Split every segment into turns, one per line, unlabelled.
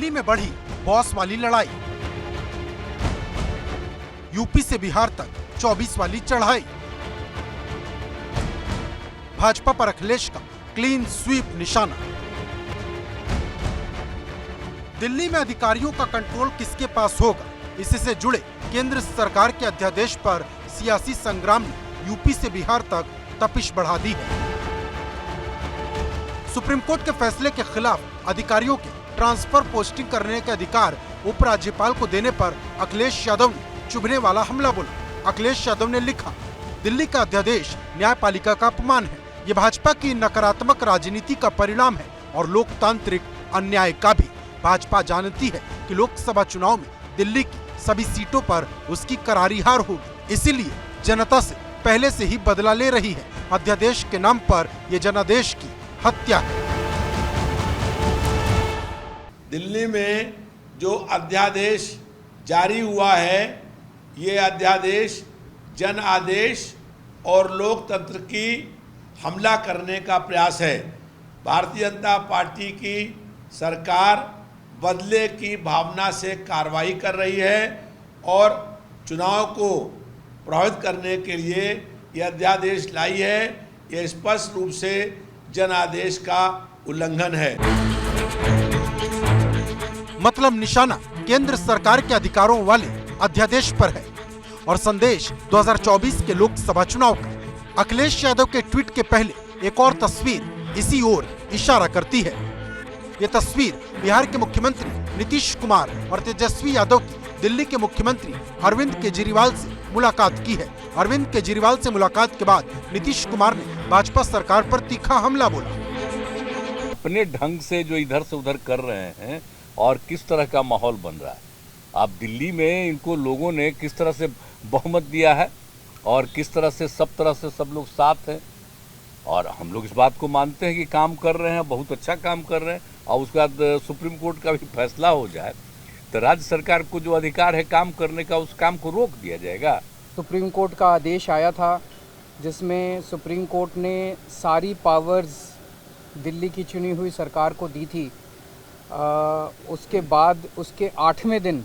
दिल्ली में बढ़ी बॉस वाली लड़ाई, यूपी से बिहार तक 24 वाली चढ़ाई, भाजपा पर अखिलेश का क्लीन स्वीप निशाना। दिल्ली में अधिकारियों का कंट्रोल किसके पास होगा, इससे जुड़े केंद्र सरकार के अध्यादेश पर सियासी संग्राम ने यूपी से बिहार तक तपिश बढ़ा दी है। सुप्रीम कोर्ट के फैसले के खिलाफ अधिकारियों के ट्रांसफर पोस्टिंग करने के अधिकार उपराज्यपाल को देने पर अखिलेश यादव ने चुभने वाला हमला बोला। अखिलेश यादव ने लिखा, दिल्ली का अध्यादेश न्यायपालिका का अपमान है, ये भाजपा की नकारात्मक राजनीति का परिणाम है और लोकतांत्रिक अन्याय का भी। भाजपा जानती है कि लोकसभा चुनाव में दिल्ली की सभी सीटों पर उसकी करारी हार होगी, इसीलिए जनता से पहले से ही बदला ले रही है। अध्यादेश के नाम पर ये जनादेश की हत्या है।
दिल्ली में जो अध्यादेश जारी हुआ है, ये अध्यादेश जन आदेश और लोकतंत्र की हमला करने का प्रयास है। भारतीय जनता पार्टी की सरकार बदले की भावना से कार्रवाई कर रही है और चुनाव को प्रभावित करने के लिए यह अध्यादेश लाई है। यह स्पष्ट रूप से जन आदेश का उल्लंघन है।
मतलब निशाना केंद्र सरकार के अधिकारों वाले अध्यादेश पर है और संदेश 2024 के लोकसभा चुनाव का। अखिलेश यादव के ट्वीट के पहले एक और तस्वीर इसी ओर इशारा करती है। ये तस्वीर बिहार के मुख्यमंत्री नीतीश कुमार और तेजस्वी यादव की दिल्ली के मुख्यमंत्री अरविंद केजरीवाल से मुलाकात की है। अरविंद केजरीवाल से मुलाकात के बाद नीतीश कुमार ने भाजपा सरकार पर तीखा हमला बोला।
अपने ढंग से जो इधर से उधर कर रहे हैं और किस तरह का माहौल बन रहा है, आप दिल्ली में इनको लोगों ने किस तरह से बहुमत दिया है और किस तरह से सब लोग साथ हैं और हम लोग इस बात को मानते हैं कि काम कर रहे हैं, बहुत अच्छा काम कर रहे हैं। और उसके बाद सुप्रीम कोर्ट का भी फैसला हो जाए तो राज्य सरकार को जो अधिकार है काम करने का, उस काम को रोक दिया जाएगा।
सुप्रीम कोर्ट का आदेश आया था जिसमें सुप्रीम कोर्ट ने सारी पावर्स दिल्ली की चुनी हुई सरकार को दी थी। उसके बाद उसके 8वें दिन,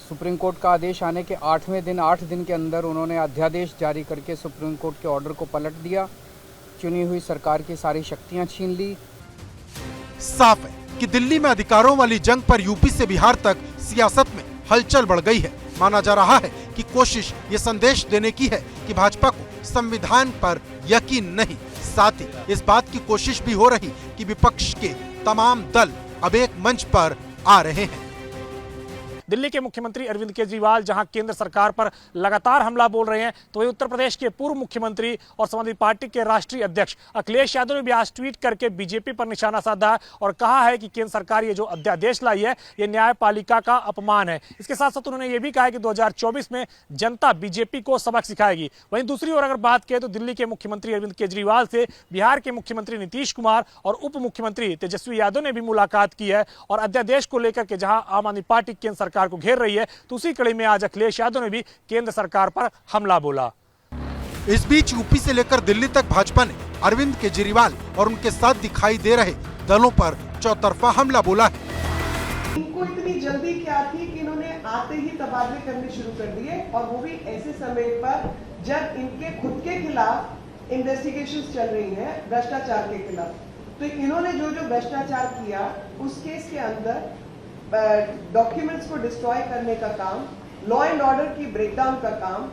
सुप्रीम कोर्ट का आदेश आने के 8वें दिन, 8 दिन के अंदर उन्होंने अध्यादेश जारी करके सुप्रीम कोर्ट के ऑर्डर को पलट दिया, चुनी हुई सरकार की सारी शक्तियां छीन ली।
साफ है कि दिल्ली में अधिकारों वाली जंग पर यूपी से बिहार तक सियासत में हलचल बढ़ गई है। माना जा रहा है कि कोशिश ये संदेश देने की है कि भाजपा को संविधान पर यकीन नहीं। साथ ही इस बात की कोशिश भी हो रही कि विपक्ष के तमाम दल अब एक मंच पर आ रहे हैं।
दिल्ली के मुख्यमंत्री अरविंद केजरीवाल जहां केंद्र सरकार पर लगातार हमला बोल रहे हैं, तो वही उत्तर प्रदेश के पूर्व मुख्यमंत्री और समाजवादी पार्टी के राष्ट्रीय अध्यक्ष अखिलेश यादव ने भी आज ट्वीट करके बीजेपी पर निशाना साधा है और कहा है कि केंद्र सरकार ये जो अध्यादेश लाई है, ये न्यायपालिका का अपमान है। इसके साथ साथ उन्होंने ये भी कहा है कि 2024 में जनता बीजेपी को सबक सिखाएगी। वहीं दूसरी ओर अगर बात करें तो दिल्ली के मुख्यमंत्री अरविंद केजरीवाल से बिहार के मुख्यमंत्री नीतीश कुमार और उप मुख्यमंत्री तेजस्वी यादव ने भी मुलाकात की है और अध्यादेश को लेकर के जहां आम आदमी पार्टी केंद्र सरकार को घेर रही है, तो उसी कड़ी में आज अखिलेश यादव ने भी केंद्र सरकार पर हमला बोला।
इस बीच यूपी से लेकर दिल्ली तक भाजपा ने अरविंद केजरीवाल और उनके साथ दिखाई दे रहे दलों पर चौतरफा हमला बोला है।
इनको इतनी जल्दी क्या थी कि इन्होंने आते ही तबादले करने शुरू कर दिए और वो भी ऐसे समय पर जब इनके खुद के खिलाफ इन्वेस्टिगेशंस चल रही हैं भ्रष्टाचार के खिलाफ। तो इन्होंने जो जो भ्रष्टाचार किया उस केस के अंदर डॉक्यूमेंट्स को डिस्ट्रॉय करने का काम, लॉ एंड ऑर्डर की ब्रेकडाउन का काम,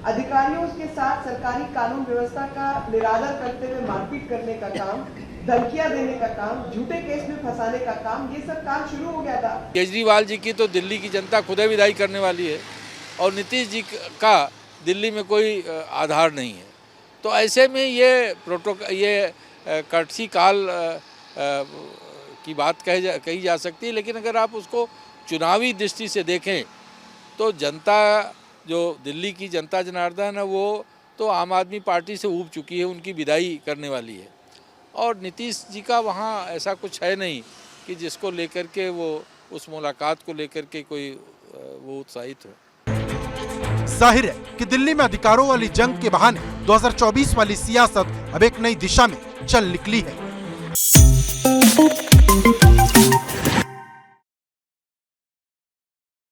अधिकारियों के साथ सरकारी कानून व्यवस्था का निरादर करते हुए मारपीट करने का काम, धमकियां देने का काम, झूठे केस में फंसाने का काम, ये सब काम शुरू हो गया था।
केजरीवाल जी की तो दिल्ली की जनता खुद विदाई करने वाली है और नीतीश जी का दिल्ली में कोई आधार नहीं है। तो ऐसे में ये कर्टसी काल की बात कही जा सकती है, लेकिन अगर आप उसको चुनावी दृष्टि से देखें तो जनता, जो दिल्ली की जनता जनार्दन है, वो तो आम आदमी पार्टी से ऊब चुकी है, उनकी विदाई करने वाली है। और नीतीश जी का वहाँ ऐसा कुछ है नहीं कि जिसको लेकर के वो उस मुलाकात को लेकर के कोई वो उत्साहित हो।
जाहिर है कि दिल्ली में अधिकारों वाली जंग के बहाने 2024 वाली सियासत अब एक नई दिशा में चल निकली है।